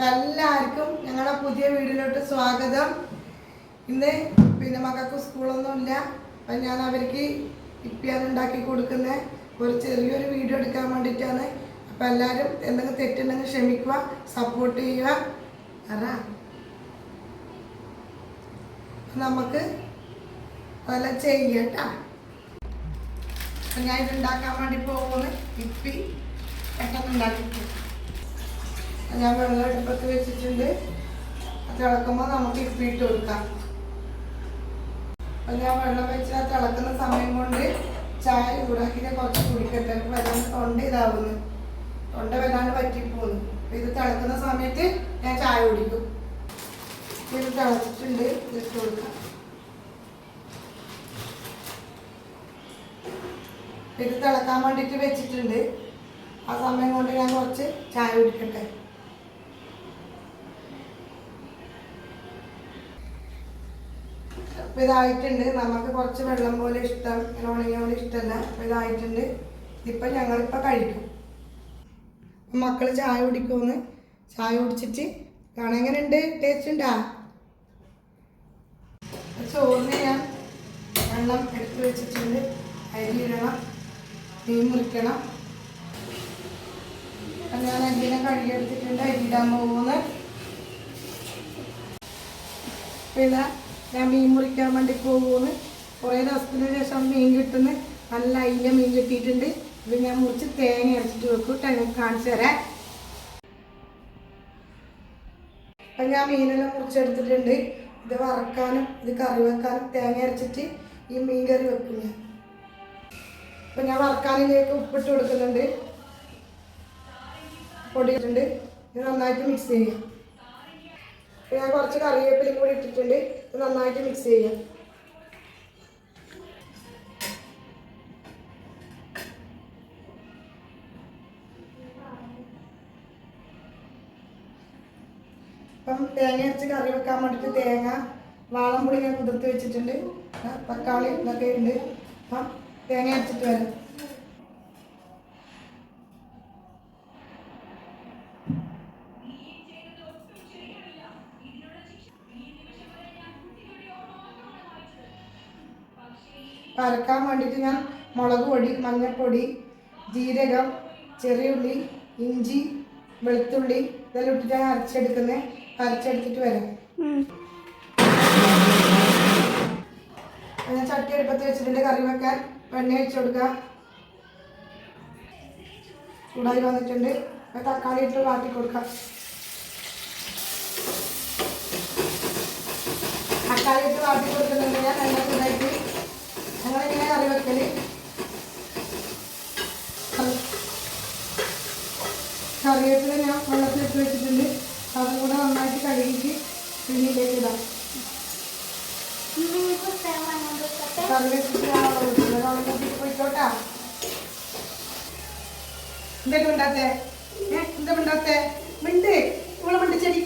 എല്ലാവർക്കും ഞങ്ങളുടെ പുതിയ വീഡിയോയിലോട്ട് സ്വാഗതം. ഇന്ന് മക്കൾക്ക് സ്കൂളൊന്നുമില്ല. അപ്പം ഞാൻ അവർക്ക് ഇപ്പിയാണ് ഉണ്ടാക്കി കൊടുക്കുന്നത്. ഒരു ചെറിയൊരു വീഡിയോ എടുക്കാൻ വേണ്ടിയിട്ടാണ്. അപ്പം എല്ലാവരും എന്തെങ്കിലും തെറ്റുണ്ടെങ്കിൽ ക്ഷമിക്കുക, സപ്പോർട്ട് ചെയ്യുക. നമുക്ക് അതെല്ലാം ചെയ്യട്ടാ. അപ്പം ഞാൻ ഇതുണ്ടാക്കാൻ വേണ്ടി പോകുന്നത് ഇപ്പി പെട്ടെന്ന് ഉണ്ടാക്കിയിട്ട് ഞാൻ വെള്ളം അടുപ്പത്ത് വെച്ചിട്ടുണ്ട്. തിളക്കുമ്പോൾ നമുക്ക് ഇപ്പിട്ട് കൊടുക്കാം. അപ്പം ഞാൻ വെള്ളം വെച്ച് തിളക്കുന്ന സമയം കൊണ്ട് ചായ ചൂടാക്കിയിട്ട് കുറച്ച് കുടിക്കട്ടെ. വല്ലാണ്ട് തൊണ്ട ഇതാവുന്നു, തൊണ്ട വല്ലാണ്ട് പറ്റിപ്പോകുന്നു. അപ്പം ഇത് തിളക്കുന്ന സമയത്ത് ഞാൻ ചായ കുടിക്കും. ഇത് തിളച്ചിട്ടുണ്ട്, ഇട്ട് കൊടുക്കാം. ഇത് തിളക്കാൻ വേണ്ടിയിട്ട് വെച്ചിട്ടുണ്ട്. ആ സമയം കൊണ്ട് ഞാൻ കുറച്ച് ചായ കുടിക്കട്ടെ. അപ്പം ഇതായിട്ടുണ്ട്. നമുക്ക് കുറച്ച് വെള്ളം പോലെ ഇഷ്ടം, ഇങ്ങനെ ഉണങ്ങിയ പോലെ ഇഷ്ടമല്ല. അപ്പം ഇതായിട്ടുണ്ട്. ഇപ്പം ഞങ്ങളിപ്പോൾ കഴിക്കും. മക്കൾ ചായ കുടിക്കുമെന്ന് ചായ കുടിച്ചിട്ട് കാണാൻ എങ്ങനെയുണ്ട്, ടേസ്റ്റ് ഉണ്ടാ? ചോറിന് ഞാൻ വെള്ളം എടുത്ത് വെച്ചിട്ടുണ്ട്. അരി ഇടണം, മീൻ മുറിക്കണം. അപ്പം ഞാൻ അരിനെ കഴുകിയെടുത്തിട്ടുണ്ട്. അരി ഇടാൻ പോകുന്നത്. പിന്നെ ഞാൻ മീൻ മുറിക്കാൻ വേണ്ടി പോകുന്നു. കുറേ ദിവസത്തിന് ശേഷം മീൻ കിട്ടുന്നു. നല്ല അയില മീൻ കിട്ടിയിട്ടുണ്ട്. ഇത് ഞാൻ മുറിച്ച് തേങ്ങ അരച്ചിട്ട് വെക്കും. ഞങ്ങൾക്ക് കാണിച്ചു തരാം. അപ്പം ഞാൻ മീനെല്ലാം മുറിച്ചെടുത്തിട്ടുണ്ട്. ഇത് വറക്കാനും ഇത് കറി വെക്കാനും തേങ്ങ അരച്ചിട്ട് ഈ മീൻ കറി വെക്കും ഞാൻ. അപ്പം ഞാൻ വറക്കാനിലേക്ക് ഉപ്പിട്ട് കൊടുക്കുന്നുണ്ട്, പൊടിയിട്ടുണ്ട്. ഇത് നന്നായിട്ട് മിക്സ് ചെയ്യാം. ഞാൻ കുറച്ച് കറിവേപ്പിലയും കൂടി ഇട്ടിട്ടുണ്ട്. ഇത് നന്നായിട്ട് മിക്സ് ചെയ്യാം. അപ്പം തേങ്ങ അരച്ച് കറി വെക്കാൻ വേണ്ടിയിട്ട് തേങ്ങ വാളംപുളി ഞാൻ കുതിർത്ത് വെച്ചിട്ടുണ്ട്. തക്കാളി ഇതൊക്കെ ഉണ്ട്. അപ്പം തേങ്ങ അരച്ചിട്ട് വരാം. അരക്കാൻ വേണ്ടിയിട്ട് ഞാൻ മുളക് പൊടി, മഞ്ഞൾപ്പൊടി, ജീരകം, ചെറിയുള്ളി, ഇഞ്ചി, വെളുത്തുള്ളി ഇതെല്ലാം ഇട്ടിട്ടാണ് അരച്ചെടുക്കുന്നത്. അരച്ചെടുത്തിട്ട് വരാം. ഞാൻ ചട്ടി അടുപ്പത്ത് വെച്ചിട്ടുണ്ട് കറി വെക്കാൻ. എണ്ണ വെച്ച് കൊടുക്കുക. ചൂടായി വന്നിട്ടുണ്ട്. തക്കാളി ഇട്ട് വാട്ടി കൊടുക്കാം. തക്കാളി ഇട്ട് വാട്ടി കൊടുക്കുന്നുണ്ട് ഞാൻ. എണ്ണ ചൂടായിട്ട് ഞങ്ങളിങ്ങനെ കറി വെക്കല്. കറിവേപ്പില ഞാൻ വെള്ളത്തിലിട്ട് വെച്ചിട്ടുണ്ട്. അതും കൂടെ നന്നായിട്ട് കഴുകിയിട്ട് പിന്നിലേക്ക് ഇടാം. കറി വെച്ചിട്ട് ഞാൻ വെള്ളം വെച്ചിട്ടുണ്ട്. വെള്ളം വെച്ചിട്ട് പോയിക്കോട്ടാ. എന്തൊക്കെ ഉണ്ടാത്തേ? എന്താ ഉണ്ടാത്തേ? മിണ്ട്, ഇവിടെ മിണ്ടിച്ചെടി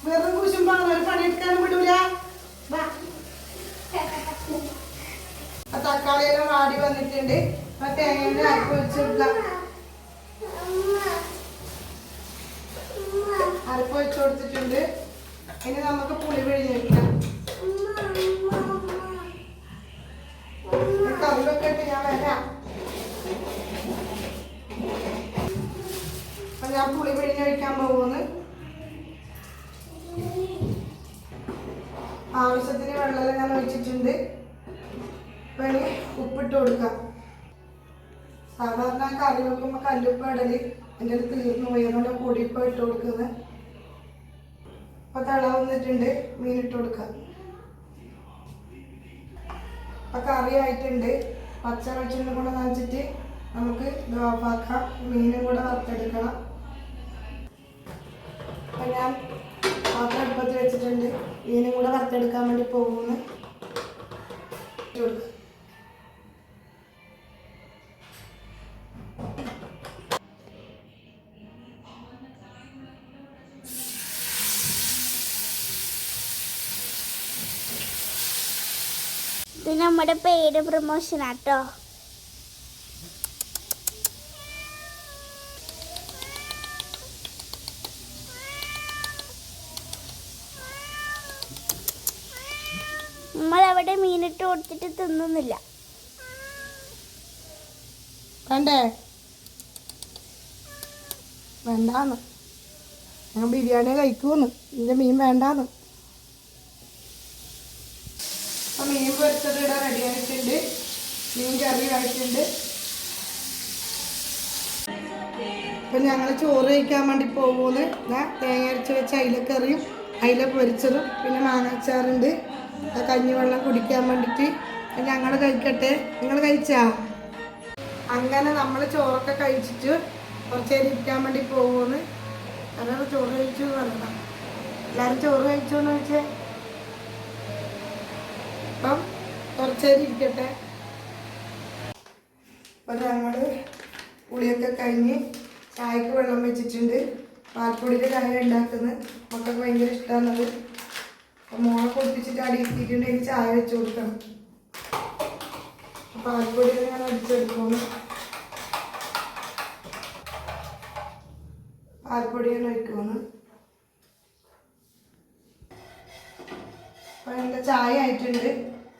വെറും കുശുമ്പാണ്. ഒരു പണിയെടുക്കാനും വിടൂല. തക്കാളിയെല്ലാം വാടി വന്നിട്ടുണ്ട്. തേങ്ങ അരപ്പ് വെച്ച് കൊടുക്കാം. അരപ്പ് വെച്ച് കൊടുത്തിട്ടുണ്ട്. ഇനി നമുക്ക് പുളി പിഴിഞ്ഞ് വെക്കാം. കറി വെക്കട്ടെ, ഞാൻ വരാം. അപ്പം ഞാൻ പുളി പിഴിഞ്ഞ് കഴിക്കാൻ പോകുന്നു. ആവശ്യത്തിന് വെള്ളം ഞാൻ ഒഴിച്ചിട്ടുണ്ട്. വേണി ഉപ്പിട്ട് കൊടുക്കാം. സാധാരണ കറി വെക്കുമ്പോൾ കല്ലുപ്പ് ഇടല് എൻ്റെ അടുത്ത് തീർന്നു പോയി. അതുകൊണ്ട് പൊടിയിപ്പം ഇട്ട് കൊടുക്കുന്നത്. അപ്പം തിള വന്നിട്ടുണ്ട്. മീനിട്ട് കൊടുക്കാം. അപ്പം കറി ആയിട്ടുണ്ട്. പച്ച വെളിച്ചെണ്ണ കൂടെ നനച്ചിട്ട് നമുക്ക് ഇത് ഓഫാക്കാം. മീനും കൂടെ വറുത്തെടുക്കണം. അപ്പം ഞാൻ പാത്രം അടുപ്പത്ത് വെച്ചിട്ടുണ്ട്. മീനും കൂടെ വറുത്തെടുക്കാൻ വേണ്ടി പോകുന്നു. ഇത് നമ്മുടെ പേര് പ്രൊമോഷൻ ആട്ടോ. അവിടെ മീനിട്ട് കൊടുത്തിട്ട് തിന്നുന്നില്ല. വേണ്ടേ? വേണ്ടാന്ന്. ഞാൻ ബിരിയാണി കഴിക്കൂന്ന്. ഇതിൻ്റെ മീൻ വേണ്ടാന്ന്. അപ്പം മീൻ പൊരിച്ചത് ഇവിടെ റെഡി ആയിട്ടുണ്ട്. മീൻ കറി ആയിട്ടുണ്ട്. അപ്പം ഞങ്ങൾ ചോറ് കഴിക്കാൻ വേണ്ടി പോകുമെന്ന്. തേങ്ങ അരച്ച് വെച്ച അയിലക്കറിയും അയില പൊരിച്ചതും പിന്നെ മാങ്ങാച്ചാറുണ്ട്. കഞ്ഞിവെള്ളം കുടിക്കാൻ വേണ്ടിയിട്ട് ഞങ്ങൾ കഴിക്കട്ടെ. നിങ്ങൾ കഴിച്ചാ? അങ്ങനെ നമ്മൾ ചോറൊക്കെ കഴിച്ചിട്ട് കുറച്ച് നേരം ഇരിക്കാൻ വേണ്ടി പോകുമെന്ന്. എല്ലാവരും ചോറ് കഴിച്ചു പറഞ്ഞതാ. എല്ലാവരും ചോറ് കഴിച്ചു എന്ന് വെച്ചേ. അപ്പം കുറച്ച് നേരം ഇരിക്കട്ടെ. അപ്പം ഞങ്ങൾ കുളിയൊക്കെ കഴിഞ്ഞ് ചായക്ക് വെള്ളം വെച്ചിട്ടുണ്ട്. പാൽപ്പൊടിയുടെ ചായ ഉണ്ടാക്കുന്നത് മക്കൾക്ക് ഭയങ്കര ഇഷ്ടമാണത്. അപ്പം മോളെ കുളിപ്പിച്ചിട്ട് അടിയിട്ടിട്ടുണ്ടെങ്കിൽ ചായ വെച്ച് കൊടുക്കണം. പാൽപ്പൊടി ഞാൻ അടിച്ചെടുക്കുന്നു. പാൽപ്പൊടി ഞാൻ ഒഴിക്കുന്നു. അപ്പം എൻ്റെ ചായ ആയിട്ടുണ്ട്.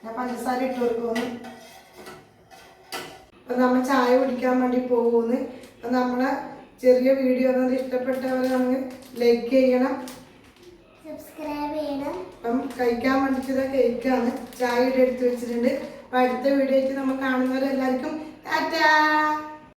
ഞാൻ പഞ്ചസാര ഇട്ട് കൊടുക്കുന്നു. അപ്പം നമ്മൾ ചായ കുടിക്കാൻ വേണ്ടി പോകുന്നു. അപ്പം നമ്മളെ ചെറിയ വീഡിയോ എന്നത് ഇഷ്ടപ്പെട്ടവർ നമ്മൾ ലൈക്ക് ചെയ്യണം, സബ്സ്ക്രൈബ് ചെയ്യണം. അപ്പം കഴിക്കാൻ വേണ്ടിയിട്ട് കേക്കാണ് ചായ ഇവിടെ എടുത്ത് വെച്ചിട്ടുണ്ട്. അപ്പം അടുത്ത വീഡിയോ ആയിട്ട് നമ്മൾ കാണുന്നവരെല്ലാവർക്കും ടാറ്റാ.